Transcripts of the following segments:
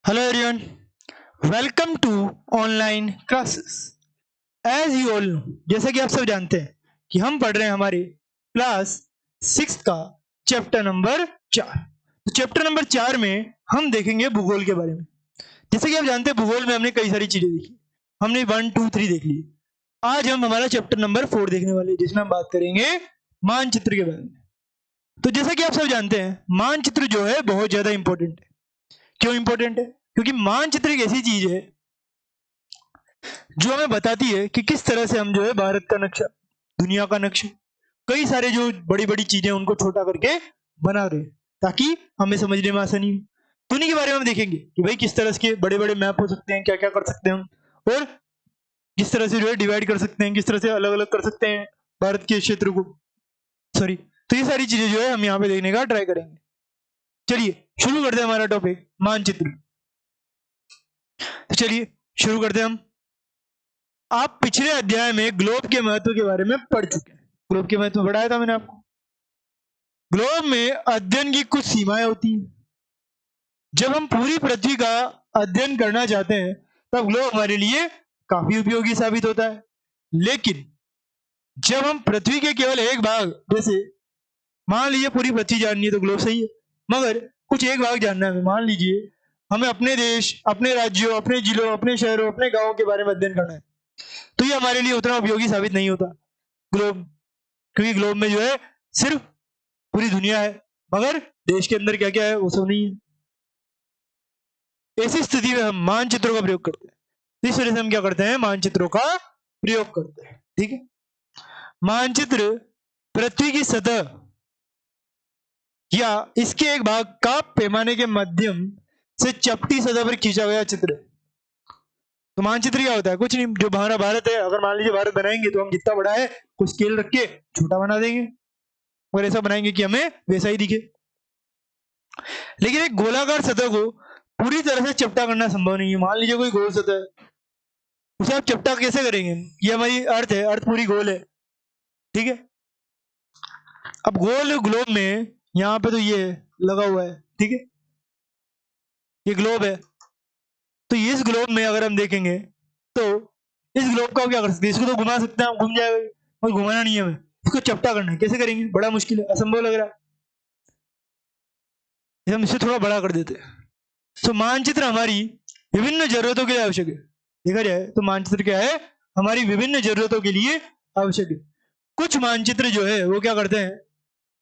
Hello everyone, welcome to online classes. As you all know, जैसा कि आप सब जानते हैं कि हम पढ़ रहे हैं हमारे क्लास 6 का चैप्टर नंबर 4। तो चैप्टर नंबर 4 में हम देखेंगे भूगोल के बारे में। जैसे कि आप जानते हैं भूगोल में हमने कई सारी चीजें देखी, हमने 1, 2, 3 देख ली। आज हम हमारा चैप्टर नंबर 4 देखने वाले हैं जिसमें हम बात करेंगे मानचित्र के बारे में। तो जैसा कि आप सब जानते हैं मानचित्र जो है बहुत ज्यादा इंपॉर्टेंट है। क्यों इंपॉर्टेंट है? क्योंकि मानचित्र एक ऐसी चीज है जो हमें बताती है कि किस तरह से हम जो है भारत का नक्शा, दुनिया का नक्शा, कई सारे जो बड़ी बड़ी चीजें उनको छोटा करके बना रहे हैं ताकि हमें समझने में आसानी हो। तो उन्हीं के बारे में हम देखेंगे कि भाई किस तरह के बड़े बड़े मैप हो सकते हैं, क्या क्या कर सकते हैं हम, और किस तरह से जो है डिवाइड कर सकते हैं, किस तरह से अलग अलग कर सकते हैं भारत के क्षेत्र को। सॉरी, तो ये सारी चीजें जो है हम यहाँ पे देखने का ट्राई करेंगे। चलिए शुरू करते हैं हमारा टॉपिक मानचित्र। तो चलिए शुरू करते हैं हम। आप पिछले अध्याय में ग्लोब के महत्व के बारे में पढ़ चुके हैं। ग्लोब के महत्व पढ़ाया था मैंने आपको। ग्लोब में अध्ययन की कुछ सीमाएं होती हैं। जब हम पूरी पृथ्वी का अध्ययन करना चाहते हैं तब ग्लोब हमारे लिए काफी उपयोगी साबित होता है। लेकिन जब हम पृथ्वी के केवल एक भाग, जैसे मान लीजिए पूरी पृथ्वी जाननी है तो ग्लोब सही है, मगर कुछ एक भाग जानना है, मान लीजिए हमें अपने देश, अपने राज्यों, अपने जिलों, अपने शहरों, अपने गांवों के बारे में अध्ययन करना है, तो ये हमारे लिए उतना उपयोगी साबित नहीं होता ग्लोब। क्योंकि ग्लोब में जो है सिर्फ पूरी दुनिया है, मगर देश के अंदर क्या क्या है वो सब नहीं है। ऐसी स्थिति में हम मानचित्रों का प्रयोग करते हैं। इस वजह से हम क्या करते हैं, मानचित्रों का प्रयोग करते हैं। ठीक है। मानचित्र पृथ्वी की सतह या इसके एक भाग का पैमाने के माध्यम से चपटी सतह पर खींचा गया चित्र है। तो मानचित्र क्या होता है? कुछ नहीं, जो हमारा भारत है, अगर मान लीजिए भारत बनाएंगे तो हम जितना बड़ा है कुछ स्केल रख के छोटा बना देंगे, और ऐसा बनाएंगे कि हमें वैसा ही दिखे। लेकिन एक गोलाकार सतह को पूरी तरह से चपटा करना संभव नहीं है। मान लीजिए कोई गोल सतह है, उसे आप चपटा कैसे करेंगे? ये हमारी अर्थ है, अर्थ पूरी गोल है, ठीक है। अब गोल ग्लोब में यहाँ पे तो ये लगा हुआ है, ठीक है, ये ग्लोब है। तो इस ग्लोब में अगर हम देखेंगे तो इस ग्लोब का क्या कर सकते हैं? इसको तो घुमा सकते हैं, हम घूम जाएगा, और घुमाना नहीं है हमें, इसको चपटा करना है। कैसे करेंगे? बड़ा मुश्किल है, असंभव लग रहा है। हम इसे थोड़ा बड़ा कर देते हैं। तो मानचित्र हमारी विभिन्न जरूरतों के लिए आवश्यक है। देखा जाए तो मानचित्र क्या है? हमारी विभिन्न जरूरतों के लिए आवश्यक है। कुछ मानचित्र जो है वो क्या करते हैं,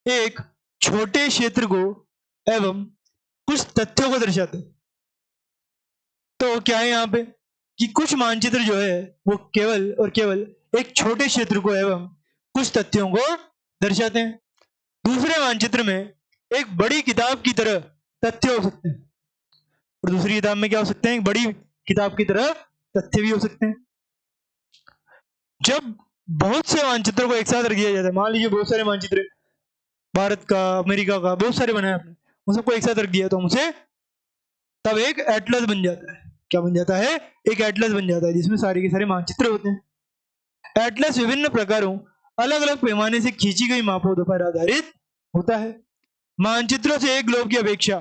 एक छोटे क्षेत्र को एवं कुछ तथ्यों को दर्शाते हैं। तो क्या है यहाँ पे कि कुछ मानचित्र जो है वो केवल और केवल एक छोटे क्षेत्र को एवं कुछ तथ्यों को दर्शाते हैं। दूसरे मानचित्र में एक बड़ी किताब की तरह तथ्य हो सकते हैं, और दूसरी किताब में क्या हो सकते हैं? एक बड़ी किताब की तरह तथ्य भी हो सकते हैं। जब बहुत से मानचित्रों को एक साथ रख दिया जाता है, मान लीजिए बहुत सारे मानचित्र भारत का, अमेरिका का, बहुत सारे बनाए आपने, उन सबको एक साथ रख दिया तो हमसे तब एक एटलस बन जाता है। क्या बन जाता है? एक एटलस बन जाता है जिसमें सारे के सारे मानचित्र होते हैं। एटलस विभिन्न प्रकारों, अलग अलग पैमाने से खींची गई मापों पर आधारित होता है। मानचित्रों से एक ग्लोब की अपेक्षा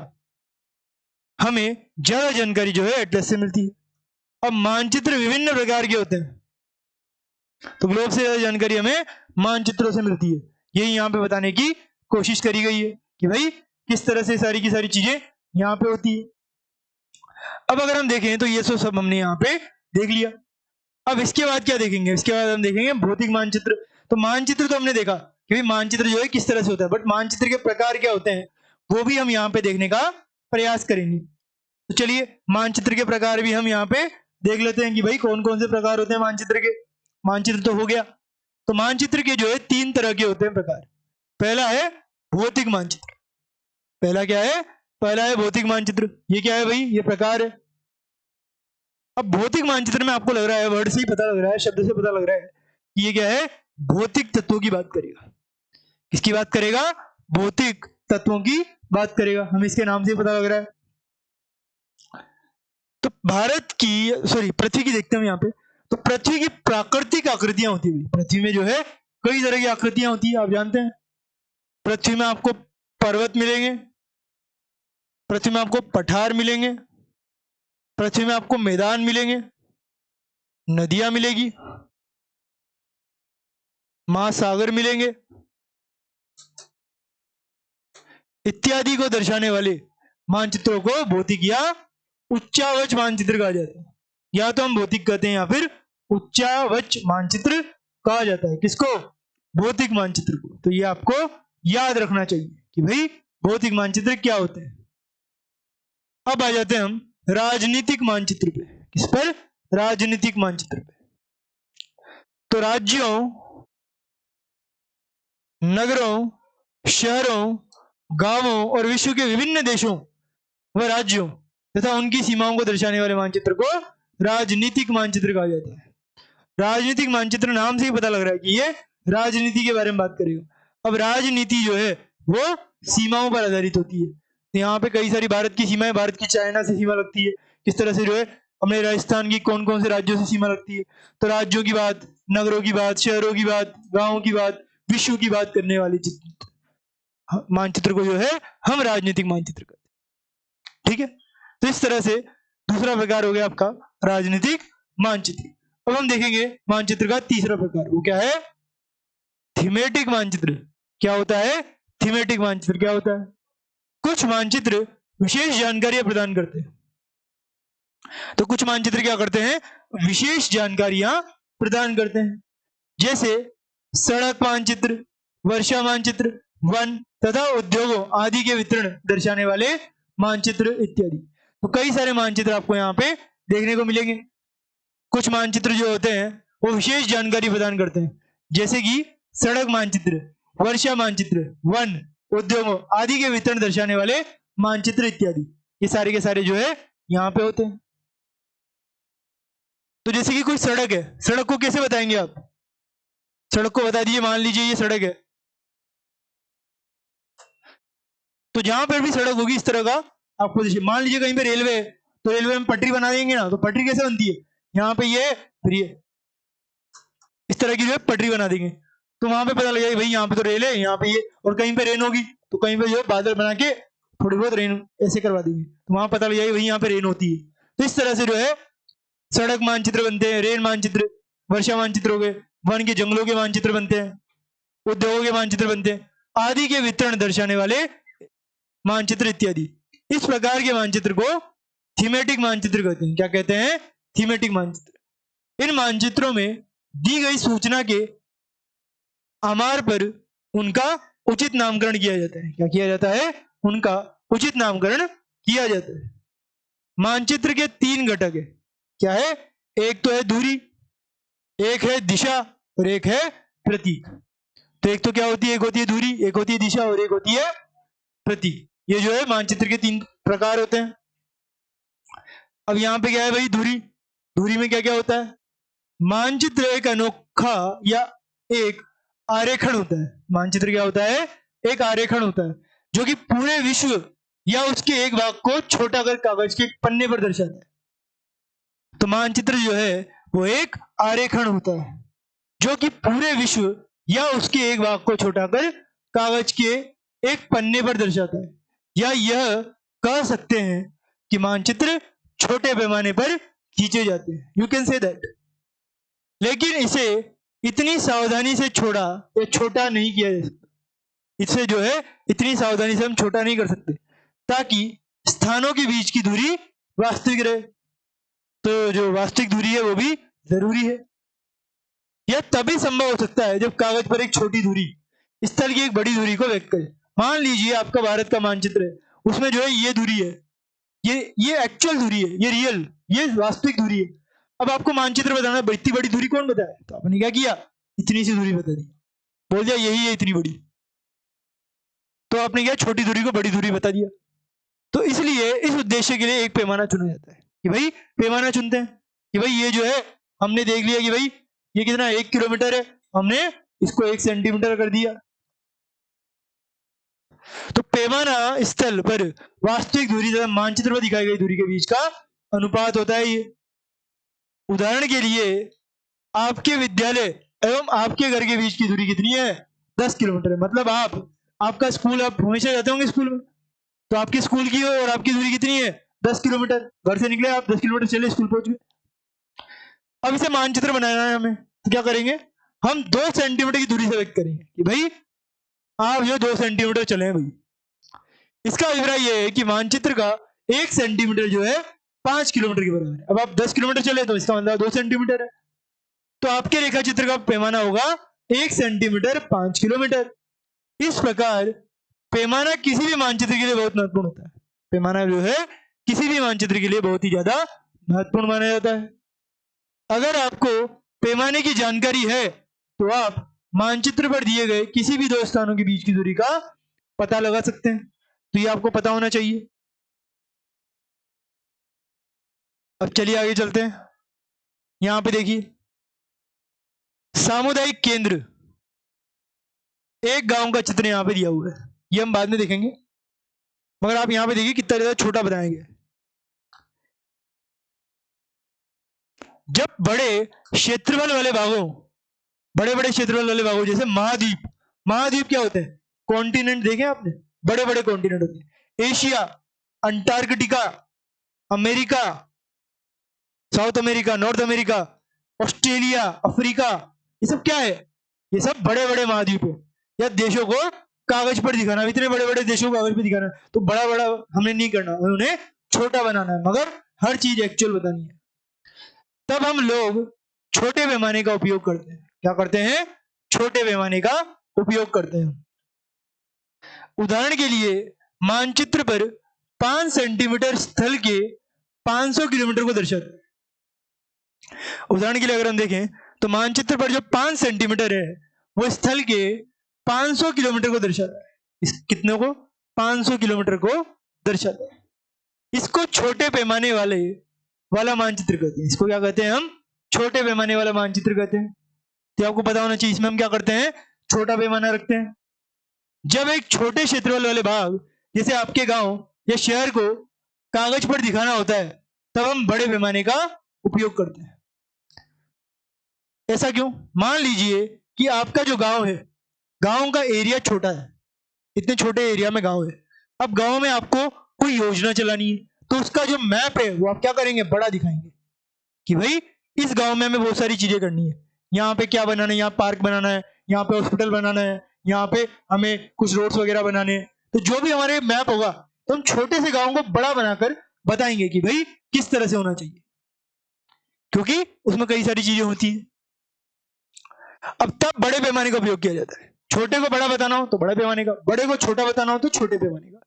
हमें ज्यादा जानकारी जो है एटलस से मिलती है। अब मानचित्र विभिन्न प्रकार के होते हैं, तो ग्लोब से ज्यादा जानकारी हमें मानचित्रों से मिलती है। यही यहाँ पे बताने की कोशिश करी गई है कि भाई किस तरह से सारी की सारी चीजें यहाँ पे होती है। अब अगर हम देखें तो ये सब हमने यहाँ पे देख लिया। अब इसके बाद क्या देखेंगे? इसके बाद हम देखेंगे भौतिक मानचित्र। तो मानचित्र तो हमने देखा कि भाई मानचित्र जो है किस तरह से होता है, बट मानचित्र के प्रकार क्या होते हैं वो भी हम यहाँ पे देखने का प्रयास करेंगे। तो चलिए मानचित्र के प्रकार भी हम यहाँ पे देख लेते हैं कि भाई कौन कौन से प्रकार होते हैं मानचित्र के। मानचित्र तो हो गया। तो मानचित्र के जो है 3 तरह के होते हैं प्रकार। पहला है भौतिक मानचित्र। पहला क्या है? पहला है भौतिक मानचित्र। ये क्या है भाई? ये प्रकार है। अब भौतिक मानचित्र में आपको लग रहा है, वर्ड से ही पता लग रहा है, शब्द से पता लग रहा है कि ये क्या है? भौतिक तत्वों की बात करेगा। किसकी बात करेगा? भौतिक तत्वों की बात करेगा। हमें इसके नाम से पता लग रहा है। तो भारत की, सॉरी पृथ्वी की देखते हैं हम यहाँ पे। तो पृथ्वी की प्राकृतिक आकृतियां होती है। पृथ्वी में जो है कई तरह की आकृतियां होती है, आप जानते हैं। पृथ्वी में आपको पर्वत मिलेंगे, पृथ्वी में आपको पठार मिलेंगे, पृथ्वी में आपको मैदान मिलेंगे, नदियां मिलेगी, महासागर मिलेंगे, इत्यादि को दर्शाने वाले मानचित्रों को भौतिक या उच्चावच मानचित्र कहा जाता है। या तो हम भौतिक कहते हैं या फिर उच्चावच मानचित्र कहा जाता है। किसको? भौतिक मानचित्र को। तो ये आपको याद रखना चाहिए कि भाई भौतिक मानचित्र क्या होते हैं। अब आ जाते हैं हम राजनीतिक मानचित्र पे। किस पर? राजनीतिक मानचित्र पे। तो राज्यों, नगरों, शहरों, गांवों और विश्व के विभिन्न देशों व राज्यों तथा उनकी सीमाओं को दर्शाने वाले मानचित्र को राजनीतिक मानचित्र कहा जाता है। राजनीतिक मानचित्र नाम से ही पता लग रहा है कि ये राजनीति के बारे में बात करेगा। अब राजनीति जो है वो सीमाओं पर आधारित होती है। तो यहाँ पे कई सारी भारत की सीमाएं, भारत की चाइना से सीमा लगती है। किस तरह से जो है हमें राजस्थान की कौन कौन से राज्यों से सीमा लगती है। तो राज्यों की बात, नगरों की बात, शहरों की बात, गांवों की बात, विश्व की बात करने वाली मानचित्र को जो है हम राजनीतिक मानचित्र कहते हैं। ठीक है, तो इस तरह से दूसरा प्रकार हो गया आपका राजनीतिक मानचित्र। अब हम देखेंगे मानचित्र का तीसरा प्रकार, वो क्या है? थीमेटिक मानचित्र। क्या होता है थीमेटिक मानचित्र? क्या होता है? कुछ मानचित्र विशेष जानकारियां प्रदान करते हैं। तो कुछ मानचित्र क्या करते हैं? विशेष जानकारियां प्रदान करते हैं। जैसे सड़क मानचित्र, वर्षा मानचित्र, वन तथा उद्योगों आदि के वितरण दर्शाने वाले मानचित्र इत्यादि। तो कई सारे मानचित्र आपको यहाँ पे देखने को मिलेंगे। कुछ मानचित्र जो होते हैं वो विशेष जानकारी प्रदान करते हैं, जैसे कि सड़क मानचित्र, वर्षा मानचित्र, वन, उद्योगों आदि के वितरण दर्शाने वाले मानचित्र इत्यादि। ये सारे के सारे जो है यहाँ पे होते हैं। तो जैसे कि कोई सड़क है, सड़क को कैसे बताएंगे आप? सड़क को बता दीजिए, मान लीजिए ये सड़क है। तो जहां पर भी सड़क होगी इस तरह का आपको देखिए, मान लीजिए कहीं पे रेलवे है, तो रेलवे में पटरी बना देंगे ना। तो पटरी कैसे बनती है? यहाँ पे ये, फिर ये, इस तरह की जो है पटरी बना देंगे। तो वहां पे पता लग जाएगा भाई यहाँ पे तो रेल है, यहाँ पे ये, और कहीं पे रेन होगी तो कहीं पे जो है बादल बना के थोड़ी बहुत रेन ऐसे करवा देंगे, तो वहां पता लग जाएगा भाई यहाँ पे रेन होती है। तो इस तरह से जो है सड़क मानचित्र बनते हैं, रेल मानचित्र, वर्षा मानचित्र हो गए, वन के जंगलों के मानचित्र बनते हैं, उद्योगों के मानचित्र बनते हैं, आदि के वितरण दर्शाने वाले मानचित्र इत्यादि। इस प्रकार के मानचित्र को थीमेटिक मानचित्र कहते हैं। क्या कहते हैं? थीमेटिक मानचित्र। इन मानचित्रों में दी गई सूचना के आधार पर उनका उचित नामकरण किया जाता है। क्या किया जाता है? उनका उचित नामकरण किया जाता है। मानचित्र के 3 घटक है। क्या है? एक तो है दूरी, एक है दिशा और एक है प्रतीक। तो एक तो क्या होती है? एक होती है दूरी, एक होती है दिशा और एक होती है प्रतीक। ये जो है मानचित्र के 3 प्रकार होते हैं। अब यहां पे क्या है भाई? दूरी। दूरी में क्या क्या होता है? मानचित्र एक अनोखा या एक आरेखण होता है। मानचित्र क्या होता है? एक आरेखण होता है जो कि पूरे विश्व या उसके एक भाग को छोटा कर कागज के पन्ने पर दर्शाता है। तो मानचित्र जो है वो एक आरेखण होता है जो कि पूरे विश्व या उसके एक भाग को छोटा कर कागज के एक पन्ने पर दर्शाता है। या यह कह सकते हैं कि मानचित्र छोटे पैमाने पर खींचे जाते हैं। You can say that. लेकिन इसे इतनी सावधानी से छोड़ा या छोटा नहीं किया जा सकता। इससे जो है इतनी सावधानी से हम छोटा नहीं कर सकते ताकि स्थानों के बीच की दूरी वास्तविक रहे। तो जो वास्तविक दूरी है वो भी जरूरी है। यह तभी संभव हो सकता है जब कागज पर एक छोटी दूरी स्थल की एक बड़ी दूरी को व्यक्त करे। मान लीजिए आपका भारत का मानचित्र है, उसमें जो है ये दूरी है, ये एक्चुअल दूरी है, ये रियल, ये वास्तविक दूरी है। अब आपको मानचित्र बताना, इतनी बड़ी दूरी कौन बताया? तो आपने क्या किया? इतनी सी दूरी बता दी, बोल दिया यही है इतनी बड़ी। तो आपने क्या? छोटी दूरी को बड़ी दूरी बता दिया। तो इसलिए इस उद्देश्य के लिए एक पैमाना चुना जाता है कि भाई पैमाना चुनते हैं कि भाई ये जो है हमने देख लिया कि भाई ये कितना 1 किलोमीटर है, हमने इसको 1 सेंटीमीटर कर दिया। तो पैमाना स्थल पर वास्तविक दूरी तथा मानचित्र पर दिखाई गई दूरी के बीच का अनुपात होता है। ये उदाहरण के लिए आपके विद्यालय एवं आपके घर के बीच की दूरी कितनी है? 10 किलोमीटर है। मतलब आपका स्कूल, आप हमेशा जाते होंगे स्कूल में, तो आपके स्कूल की और आपकी दूरी कितनी है? 10 किलोमीटर, घर से निकले आप 10 किलोमीटर चले, स्कूल पहुंच गए। अब इसे मानचित्र बनाना है हमें, तो क्या करेंगे, हम 2 सेंटीमीटर की दूरी से व्यक्त करेंगे कि भाई आप जो 2 सेंटीमीटर चले हैं भाई। इसका अभिप्राय यह है कि मानचित्र का 1 सेंटीमीटर जो है 5 किलोमीटर के बराबर है। अब आप 10 किलोमीटर चले तो इसका मतलब 2 सेंटीमीटर है, तो आपके रेखा चित्र का पैमाना होगा 1 सेंटीमीटर 5 किलोमीटर। इस प्रकार पैमाना किसी भी मानचित्र के लिए बहुत महत्वपूर्ण होता है। पैमाना जो है किसी भी मानचित्र के लिए बहुत ही ज्यादा महत्वपूर्ण माना जाता है। अगर आपको पैमाने की जानकारी है तो आप मानचित्र पर दिए गए किसी भी 2 स्थानों के बीच की दूरी का पता लगा सकते हैं, तो ये आपको पता होना चाहिए। अब चलिए आगे चलते हैं। यहां पे देखिए, सामुदायिक केंद्र एक गांव का चित्र यहां पे दिया हुआ है, ये हम बाद में देखेंगे, मगर आप यहां पे देखिए कितना ज्यादा छोटा बनाया गया है। जब बड़े क्षेत्रफल वाले भागों, बड़े बड़े क्षेत्रफल वाले भागों जैसे महाद्वीप, महाद्वीप क्या होते हैं, कॉन्टिनेंट देखे आपने, बड़े बड़े कॉन्टिनेंट होते हैं, Asia, Antarctica, America, south America, north America, Australia, Africa, ये सब क्या है, ये सब बड़े बड़े महाद्वीप है। या देशों को कागज पर दिखाना, इतने बड़े बड़े देशों को कागज पर दिखाना, तो बड़ा बड़ा हमें नहीं करना, उन्हें छोटा बनाना है, मगर हर चीज एक्चुअल बतानी है। तब हम लोग छोटे पैमाने का उपयोग करते हैं। क्या करते हैं, छोटे पैमाने का उपयोग करते हैं। उदाहरण के लिए मानचित्र पर 5 सेंटीमीटर स्थल के 500 किलोमीटर को दर्शाता है। उदाहरण के लिए अगर हम देखें तो मानचित्र पर जो 5 सेंटीमीटर है वो स्थल के 500 किलोमीटर को दर्शाता है। इस कितने को, 500 किलोमीटर को दर्शाता है। इसको छोटे पैमाने वाला मानचित्र कहते हैं। इसको क्या कहते हैं, हम छोटे पैमाने वाला मानचित्र कहते हैं। तो आपको पता होना चाहिए इसमें हम क्या करते हैं, छोटा पैमाना रखते हैं। जब एक छोटे क्षेत्रफल वाले भाग जैसे आपके गांव या शहर को कागज पर दिखाना होता है तब हम बड़े पैमाने का उपयोग करते हैं। ऐसा क्यों, मान लीजिए कि आपका जो गांव है, गांव का एरिया छोटा है, इतने छोटे एरिया में गांव है। अब गांव में आपको कोई योजना चलानी है तो उसका जो मैप है वो आप क्या करेंगे, बड़ा दिखाएंगे कि भाई इस गांव में हमें बहुत सारी चीजें करनी है, यहाँ पे क्या बनाना है, यहाँ पार्क बनाना है, यहाँ पे हॉस्पिटल बनाना है, यहाँ पे हमें कुछ रोड्स वगैरह बनाने हैं। तो जो भी हमारे मैप होगा तो हम छोटे से गांव को बड़ा बनाकर बताएंगे कि भाई किस तरह से होना चाहिए, क्योंकि उसमें कई सारी चीजें होती है। अब तब बड़े पैमाने का उपयोग किया जाता है। छोटे को बड़ा बताना हो तो बड़े पैमाने का, बड़े को छोटा बताना हो तो छोटे पैमाने का।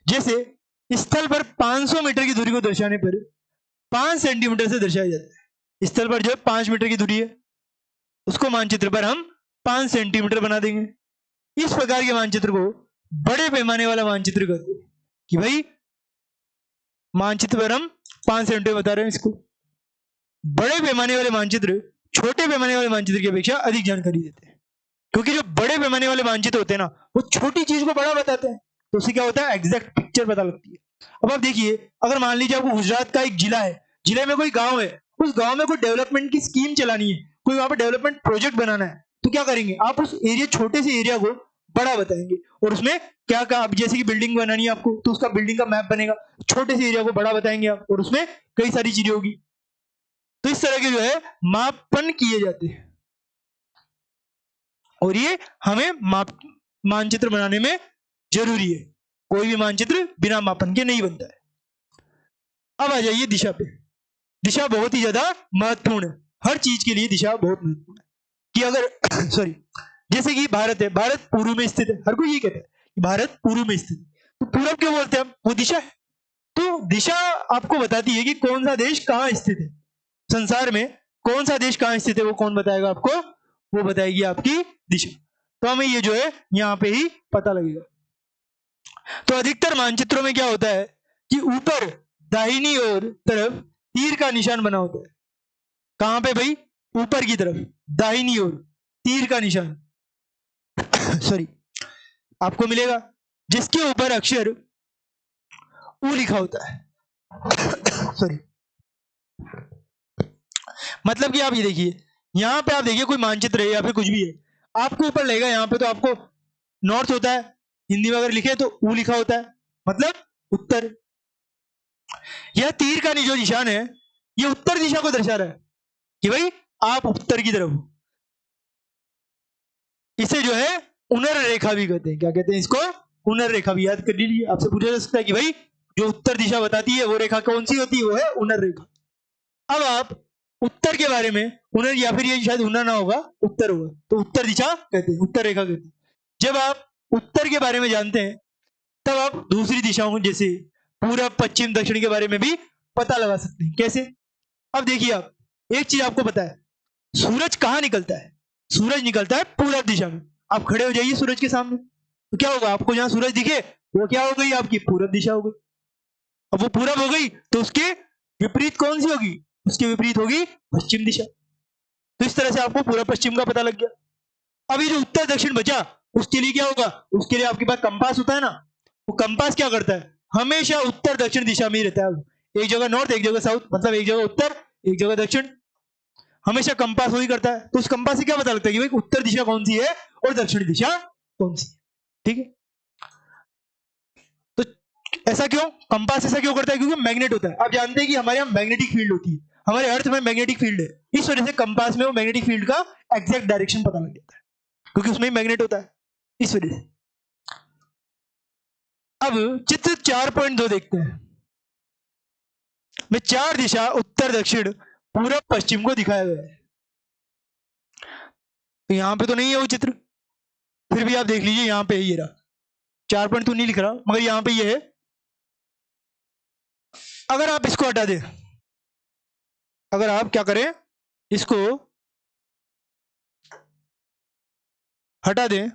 जैसे स्थल पर 500 मीटर की दूरी को दर्शाने पर 5 सेंटीमीटर से दर्शाया जाता है। स्थल पर जो 5 मीटर की दूरी है उसको मानचित्र पर हम 5 सेंटीमीटर बना देंगे। इस प्रकार के मानचित्र को बड़े पैमाने वाला मानचित्र कहते हैं कि भाई मानचित्र पर हम 5 सेंटीमीटर बता रहे हैं इसको। बड़े पैमाने वाले मानचित्र छोटे पैमाने वाले मानचित्र की अपेक्षा अधिक जानकारी देते हैं, क्योंकि जो बड़े पैमाने वाले मानचित्र होते हैं ना वो छोटी चीज को बड़ा बताते हैं, तो उससे क्या होता है, एग्जैक्ट पिक्चर पता लगती है। अब आप देखिए, अगर मान लीजिए आपको गुजरात का एक जिला है, जिले में कोई गांव है, उस गांव में कोई डेवलपमेंट की स्कीम चलानी है, कोई वहां पर डेवलपमेंट प्रोजेक्ट बनाना है, तो क्या करेंगे आप, उस एरिया, छोटे से एरिया को बड़ा बताएंगे और उसमें क्या क्या, जैसे कि बिल्डिंग बनानी है आपको तो उसका बिल्डिंग का मैप बनेगा, छोटे से एरिया को बड़ा बताएंगे आप और उसमें कई सारी चीजें होगी। तो इस तरह के जो है मापन किए जाते हैं और ये हमें मानचित्र बनाने में जरूरी है। कोई भी मानचित्र बिना मापन के नहीं बनता है। अब आ जाइए दिशा पे। दिशा बहुत ही ज्यादा महत्वपूर्ण है, हर चीज के लिए दिशा बहुत महत्वपूर्ण है। कि अगर सॉरी, जैसे कि भारत है, भारत पूर्व में स्थित है, हर कोई ये कहता है कि भारत पूर्व में स्थित है, तो पूर्व क्यों बोलते हैं हम, वो दिशा है। तो दिशा आपको बताती है कि कौन सा देश कहाँ स्थित है, संसार में कौन सा देश कहाँ स्थित है, वो कौन बताएगा आपको, वो बताएगी आपकी दिशा। तो हमें ये जो है यहाँ पे ही पता लगेगा। तो अधिकतर मानचित्रों में क्या होता है कि ऊपर दाहिनी ओर तरफ तीर का निशान बना होता है। कहां पे भाई, ऊपर की तरफ दाहिनी ओर तीर का निशान सॉरी आपको मिलेगा, जिसके ऊपर अक्षर ऊ लिखा होता है सॉरी। मतलब कि आप ये देखिए, यहां पे आप देखिए कोई मानचित्र है या फिर कुछ भी है, आपको ऊपर लगेगा यहाँ पे, तो आपको नॉर्थ होता है, हिंदी में अगर लिखे तो ऊ लिखा होता है, मतलब उत्तर। यह तीर का जो निशान है ये उत्तर दिशा को दर्शा रहा है कि भाई आप उत्तर की तरफ हो। इसे जो है उनर रेखा भी कहते हैं। क्या कहते हैं इसको? उनर रेखा भी। याद कर लीजिए, आपसे पूछा जा सकता है कि भाई जो उत्तर दिशा बताती है वो रेखा कौन सी होती है? वो है उनर रेखा। अब आप उत्तर के बारे में, उनर या फिर ये शायद उनर ना होगा, उत्तर होगा, तो उत्तर दिशा कहते हैं, उत्तर रेखा कहते हैं। जब आप उत्तर के बारे में जानते हैं तब आप दूसरी दिशाओं जैसे पूरब पश्चिम दक्षिण के बारे में भी पता लगा सकते हैं। कैसे? अब देखिए, आप एक चीज आपको पता है, सूरज कहाँ निकलता है? सूरज निकलता है पूरब दिशा में। आप खड़े हो जाइए सूरज के सामने, तो क्या होगा? आपको जहां सूरज दिखे वो क्या हो गई? आपकी पूरब दिशा हो गई। अब वो पूरब हो गई तो उसके विपरीत कौन सी होगी? उसके विपरीत होगी पश्चिम दिशा। तो इस तरह से आपको पूरब पश्चिम का पता लग गया। अब ये जो उत्तर दक्षिण बचा उसके लिए क्या होगा? उसके लिए आपके पास कंपास होता है ना, वो कंपास क्या करता है? हमेशा उत्तर दक्षिण दिशा में ही रहता है। एक जगह नॉर्थ, एक जगह साउथ, मतलब एक जगह उत्तर, एक जगह दक्षिण, हमेशा कंपास वही करता है। तो उस कंपास से क्या पता लगता है कि भाई उत्तर दिशा कौन सी है और दक्षिण दिशा कौन सी है। ठीक है, तो ऐसा क्यों? कंपास ऐसा क्यों करता है? क्योंकि मैग्नेट होता है। आप जानते हैं कि हमारे यहाँ मैग्नेटिक फील्ड होती है, हमारे अर्थ में मैग्नेटिक फील्ड है। इस वजह से कंपास में वो मैग्नेटिक फील्ड का एग्जैक्ट डायरेक्शन पता लग जाता है, क्योंकि उसमें ही मैग्नेट होता है, इस वजह से। अब चित्र 4.2 देखते हैं। में चार दिशा उत्तर दक्षिण पूरब पश्चिम को दिखाया गया है। तो यहां पे तो नहीं है वो चित्र, फिर भी आप देख लीजिए, यहां पे है ये रहा। 4.2 नहीं लिख रहा, मगर यहां पे ये है। अगर आप इसको हटा दें, अगर आप क्या करें, इसको हटा दें,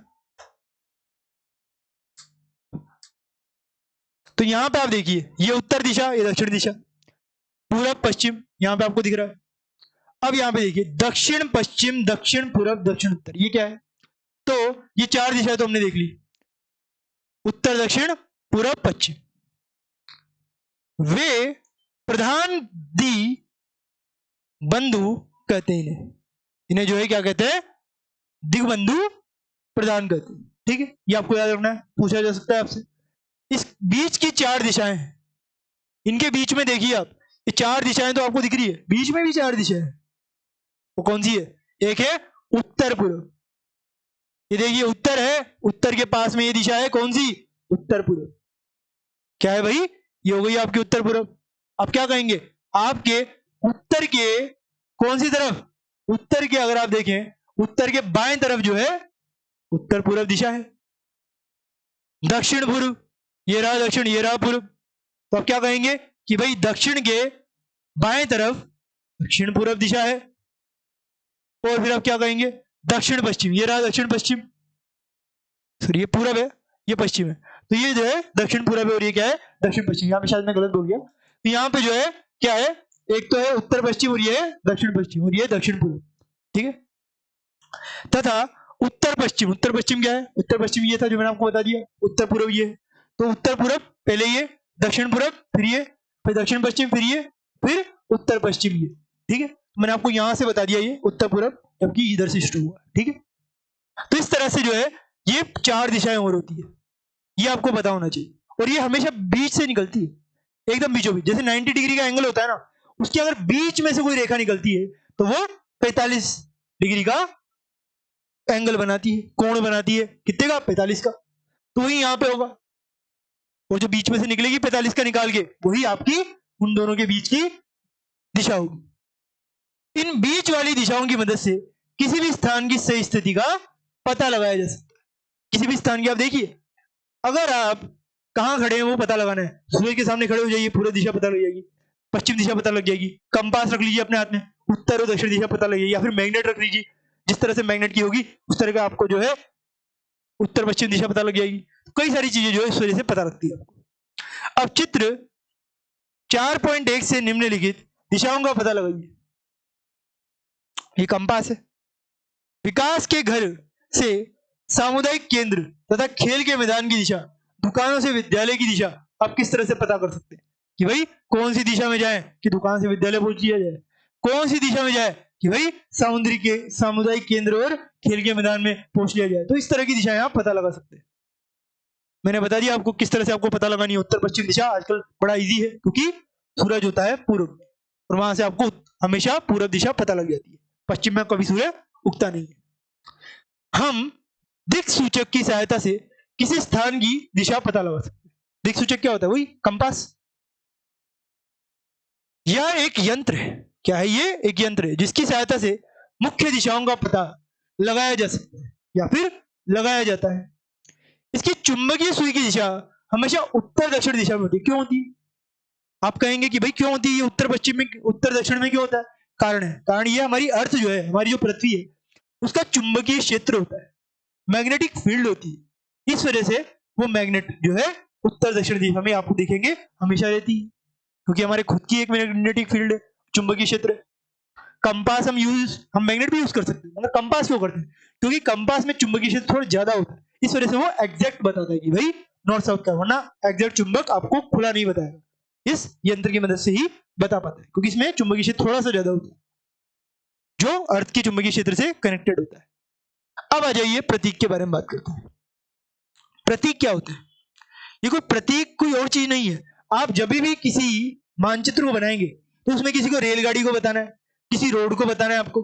तो यहां पे आप देखिए, ये उत्तर दिशा, ये दक्षिण दिशा, पूरब पश्चिम यहां पे आपको दिख रहा है। अब यहां पे देखिए, दक्षिण पश्चिम, दक्षिण पूरब, दक्षिण उत्तर, ये क्या है? तो ये चार दिशाएं तो हमने देख ली, उत्तर दक्षिण पूरब पश्चिम। वे प्रधान दी बंधु कहते हैं इन्हें। इन्हें जो है क्या कहते हैं? दिग्बंधु प्रदान कहते हैं। ठीक है, ये आपको याद रखना है, पूछा जा सकता है आपसे। इस बीच की चार दिशाएं, इनके बीच में देखिए आप, ये चार दिशाएं तो आपको दिख रही है, बीच में भी चार दिशाएं, वो कौन सी है? एक है उत्तर पूर्व, ये देखिए उत्तर है, उत्तर के पास में ये दिशा है, कौन सी? उत्तर पूर्व। क्या है भाई? ये हो गई आपकी उत्तर पूर्व। आप क्या कहेंगे? आपके उत्तर के कौन सी तरफ? उत्तर के अगर आप देखें, उत्तर के बाएं तरफ जो है उत्तर पूर्व दिशा है। दक्षिण पूर्व, ये रहा दक्षिण, ये रहा पूर्व, तो आप क्या कहेंगे कि भाई दक्षिण के बाएं तरफ दक्षिण पूर्व दिशा है। और फिर आप क्या कहेंगे? दक्षिण पश्चिम, ये रहा दक्षिण पश्चिम, सॉरी ये पूर्व है, ये पश्चिम है, तो ये जो है दक्षिण पूर्व है और ये क्या है? दक्षिण पश्चिम। यहाँ पे शायद मैं गलत बोल गया, तो यहाँ पे जो है क्या है? एक तो है उत्तर पश्चिम और ये है दक्षिण पश्चिम और ये है दक्षिण पूर्व। ठीक है, तथा उत्तर पश्चिम, उत्तर पश्चिम क्या है? उत्तर पश्चिम ये था जो मैंने आपको बता दिया, उत्तर पूर्व ये है। तो उत्तर पूर्व पहले ये, दक्षिण पूर्व फिर ये, फिर दक्षिण पश्चिम फिर ये, फिर उत्तर पश्चिम ये। ठीक है, मैंने आपको यहां से बता दिया ये उत्तर पूर्व, जबकि इधर से शुरू हुआ। ठीक है, तो इस तरह से जो है ये चार दिशाएं और होती है, ये आपको पता होना चाहिए। और ये हमेशा बीच से निकलती है, एकदम बीचों बीच। जैसे 90 डिग्री का एंगल होता है ना, उसकी अगर बीच में से कोई रेखा निकलती है तो वो 45 डिग्री का एंगल बनाती है, कोण बनाती है। कितने का? 45 का। तो वही यहां पे होगा, और जो बीच में से निकलेगी 45 का निकाल के, वही आपकी उन दोनों के बीच की दिशा होगी। इन बीच वाली दिशाओं की मदद से किसी भी स्थान की सही स्थिति का पता लगाया जा सकता है। किसी भी स्थान की, आप देखिए, अगर आप कहां खड़े हैं वो पता लगाना है, सूरज के सामने खड़े हो जाइए, पूर्व दिशा पता लग जाएगी, पश्चिम दिशा पता लग जाएगी। कंपास रख लीजिए अपने हाथ में, उत्तर और दक्षिण दिशा पता लग जाएगी, या फिर मैग्नेट रख लीजिए, जिस तरह से मैग्नेट की होगी उस तरह का आपको जो है उत्तर पश्चिम दिशा पता लग जाएगी। कई सारी चीजें जो है इस वजह से पता लगती है आपको। अब चित्र 4.1 से निम्नलिखित दिशाओं का पता लगाइए। ये कंपास है। विकास के घर से सामुदायिक केंद्र तथा खेल के मैदान की दिशा, दुकानों से विद्यालय की दिशा आप किस तरह से पता कर सकते हैं कि भाई कौन सी दिशा में जाए कि दुकान से विद्यालय पहुंच लिया जाए, कौन सी दिशा में जाए कि भाई सामुदायिक केंद्र और खेल के मैदान में पहुंच लिया जाए। तो इस तरह की दिशाएं आप पता लगा सकते हैं। मैंने बता दिया आपको किस तरह से आपको पता लगानी है उत्तर पश्चिम दिशा। आजकल बड़ा इजी है, क्योंकि सूरज होता है पूर्व में, और वहां से आपको हमेशा पूर्व दिशा पता लग जाती है। पश्चिम में कभी सूर्य उगता नहीं है। हम दिक् सूचक की सहायता से किसी स्थान की दिशा पता लगा सकते हैं। दिक् सूचक क्या होता है? वही कंपास। यह एक यंत्र है। क्या है ये? एक यंत्र है जिसकी सहायता से मुख्य दिशाओं का पता लगाया जा सकता है या फिर लगाया जाता है। इसकी चुंबकीय सुई की दिशा हमेशा उत्तर दक्षिण दिशा में होती है। क्यों होती है? आप कहेंगे कि भाई क्यों होती है? ये उत्तर पश्चिम में, उत्तर दक्षिण में क्यों होता है? कारण है, कारण ये हमारी अर्थ जो है, हमारी जो पृथ्वी है, उसका चुंबकीय क्षेत्र होता है, मैग्नेटिक फील्ड होती है। इस वजह से वो मैग्नेट जो है उत्तर दक्षिण दिशा में आपको देखेंगे हमेशा रहती है, क्योंकि हमारे खुद की एक मैग्नेटिक फील्ड है, चुंबकीय क्षेत्र है। कंपास हम मैग्नेट भी यूज कर सकते हैं, मगर कंपास क्यों करते हैं? क्योंकि कंपास में चुंबकीय क्षेत्र थोड़ा ज्यादा होता है, इस वजह से वो एग्जैक्ट बताता है कि भाई नॉर्थ साउथ का, वरना एग्जैक्ट चुंबक आपको खुला नहीं बताएगा। इस यंत्र की मदद से ही बता पाता है, क्योंकि इसमें चुंबकीय क्षेत्र थोड़ा सा ज्यादा होता है जो अर्थ के चुंबकीय क्षेत्र से कनेक्टेड होता है। अब आ जाइए प्रतीक के बारे में बात करते हैं। प्रतीक क्या होता है? ये कोई प्रतीक कोई और चीज नहीं है। आप जब भी किसी मानचित्र को बनाएंगे तो उसमें किसी को रेलगाड़ी को बताना है, किसी रोड को बताना है, आपको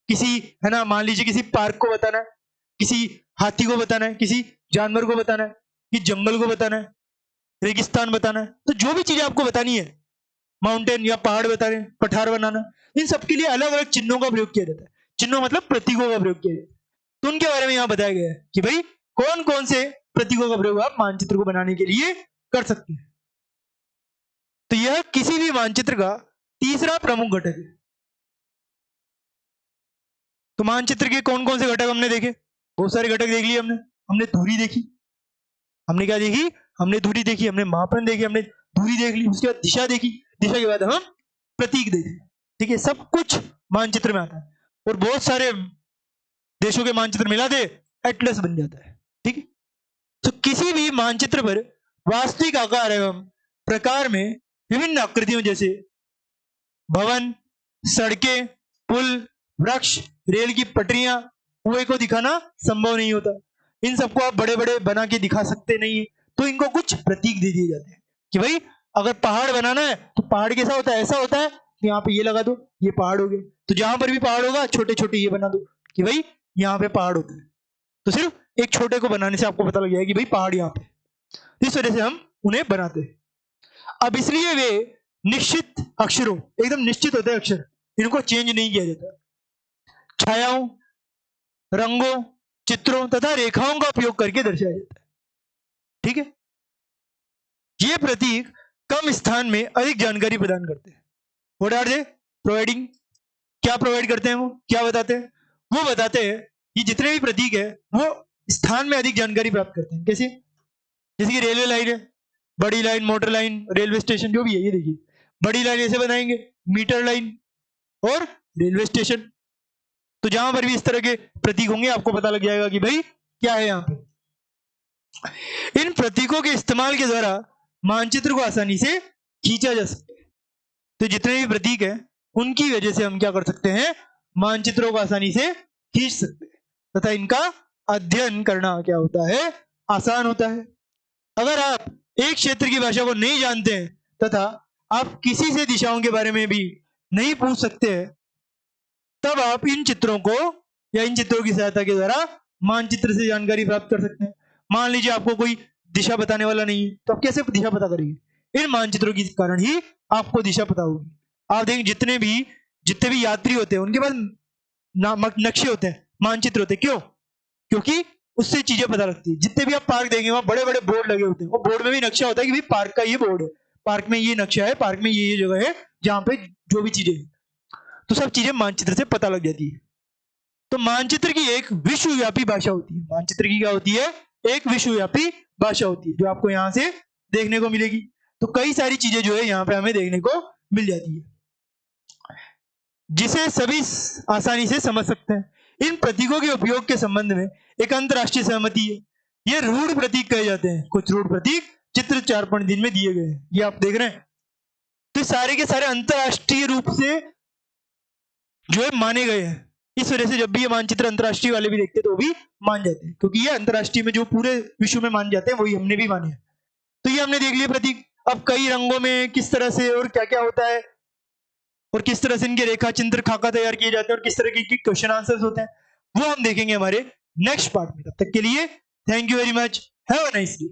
किसी, है ना, मान लीजिए किसी पार्क को बताना है, किसी हाथी को बताना है, किसी जानवर को बताना है, किसी जंगल को बताना है, रेगिस्तान बताना है। तो जो भी चीजें आपको बतानी है, माउंटेन या पहाड़ बताने, पठार बनाना, इन सबके लिए अलग अलग चिन्हों का प्रयोग किया जाता है। चिन्हों मतलब प्रतीकों का प्रयोग किया जाता है। तो उनके बारे में यहाँ बताया गया है कि भाई कौन कौन से प्रतीकों का प्रयोग आप मानचित्र को बनाने के लिए कर सकते हैं। तो यह किसी भी मानचित्र का तीसरा प्रमुख घटक है। तो मानचित्र के कौन कौन से घटक हमने देखे? बहुत सारे घटक देख लिए हमने। हमने दूरी देखी, हमने क्या देखी? हमने दूरी देखी, हमने मापन देखी, हमने दूरी देख ली, उसके बाद दिशा देखी, दिशा के बाद हम प्रतीक देखे। ठीक है, सब कुछ मानचित्र में आता है, और बहुत सारे देशों के मानचित्र मिला दे एटलस बन जाता है। ठीक है, तो किसी भी मानचित्र पर वास्तविक आकार एवं प्रकार में विभिन्न आकृतियों जैसे भवन, सड़कें, पुल, वृक्ष, रेल की पटरियां, कुएं को दिखाना संभव नहीं होता। इन सबको आप बड़े बड़े बना के दिखा सकते नहीं है, तो इनको कुछ प्रतीक दे दिए जाते हैं कि भाई अगर पहाड़ बनाना है तो पहाड़ कैसा होता है? ऐसा होता है कि यहाँ पे ये लगा दो, ये पहाड़ हो गए। तो जहां पर भी पहाड़ होगा छोटे छोटे ये बना दो कि भाई यहाँ पे पहाड़ होता है। तो सिर्फ एक छोटे को बनाने से आपको पता लग जाएगा कि भाई पहाड़ यहाँ पे। इस वजह से हम उन्हें बनाते हैं। अब इसलिए वे निश्चित अक्षरों, एकदम निश्चित होते हैं अक्षर, इनको चेंज नहीं किया जाता। छायाओं, रंगों, चित्रों तथा रेखाओं का उपयोग करके दर्शाया जाता है। ठीक है, ये प्रतीक कम स्थान में अधिक जानकारी प्रदान करते हैं। What are they providing? क्या प्रोवाइड करते हैं वो? क्या बताते हैं? वो बताते हैं कि जितने भी प्रतीक है वो स्थान में अधिक जानकारी प्राप्त करते हैं। कैसे? जैसे कि रेलवे लाइन है, बड़ी line, motor line, railway station, जो भी है, ये देखिए बड़ी लाइन ऐसे बनाएंगे, मीटर लाइन और रेलवे स्टेशन। तो जहां पर भी इस तरह के प्रतीक होंगे आपको पता लग जाएगा कि भाई क्या है यहाँ पे। इन प्रतीकों के इस्तेमाल के द्वारा मानचित्र को आसानी से खींचा जा सकता है। तो जितने भी प्रतीक है उनकी वजह से हम क्या कर सकते हैं? मानचित्रों को आसानी से खींच सकते हैं, तथा इनका अध्ययन करना क्या होता है? आसान होता है। अगर आप एक क्षेत्र की भाषा को नहीं जानते हैं तथा आप किसी से दिशाओं के बारे में भी नहीं पूछ सकते हैं, तब आप इन चित्रों को या इन चित्रों की सहायता के द्वारा मानचित्र से जानकारी प्राप्त कर सकते हैं। मान लीजिए आपको कोई दिशा बताने वाला नहीं है, तो आप कैसे दिशा पता करेंगे? इन मानचित्रों के कारण ही आपको दिशा पता होगी। आप देखें जितने भी यात्री होते हैं उनके पास नक्शे होते हैं, मानचित्र होते हैं। क्यों? क्योंकि उससे चीजें पता लगती है। जितने भी आप पार्क देंगे वहां बड़े बड़े बोर्ड लगे होते हैं, और बोर्ड में भी नक्शा होता है कि भाई पार्क का ये बोर्ड है, पार्क में ये नक्शा है, पार्क में ये जगह है जहां पे जो भी चीजें हैं। तो सब चीजें मानचित्र से पता लग जाती है। तो मानचित्र की एक विश्वव्यापी भाषा होती है। मानचित्र की क्या होती है? एक विश्वव्यापी भाषा होती है, जो आपको यहां से देखने को मिलेगी। तो कई सारी चीजें जो है यहाँ पे हमें देखने को मिल जाती है, जिसे सभी आसानी से समझ सकते हैं। इन प्रतीकों के उपयोग के संबंध में एक अंतरराष्ट्रीय सहमति है। ये रूढ़ प्रतीक कहे जाते हैं। कुछ रूढ़ प्रतीक चित्र 4.3 में दिए गए हैं, ये आप देख रहे हैं। तो सारे के सारे अंतरराष्ट्रीय रूप से जो है माने गए हैं। इस वजह से जब भी ये मानचित्र अंतरराष्ट्रीय वाले भी देखते हैं तो भी मान जाते हैं, क्योंकि ये अंतरराष्ट्रीय में जो पूरे विश्व में मान जाते हैं वही हमने भी माने हैं। तो ये हमने देख लिया प्रतीक। अब कई रंगों में किस तरह से और क्या क्या होता है और किस तरह से इनके रेखा चित्र खाका तैयार किए जाते हैं और किस तरह के क्वेश्चन आंसर्स होते हैं, वो हम देखेंगे हमारे नेक्स्ट पार्ट में। तब तक के लिए thank you very much, have a nice day.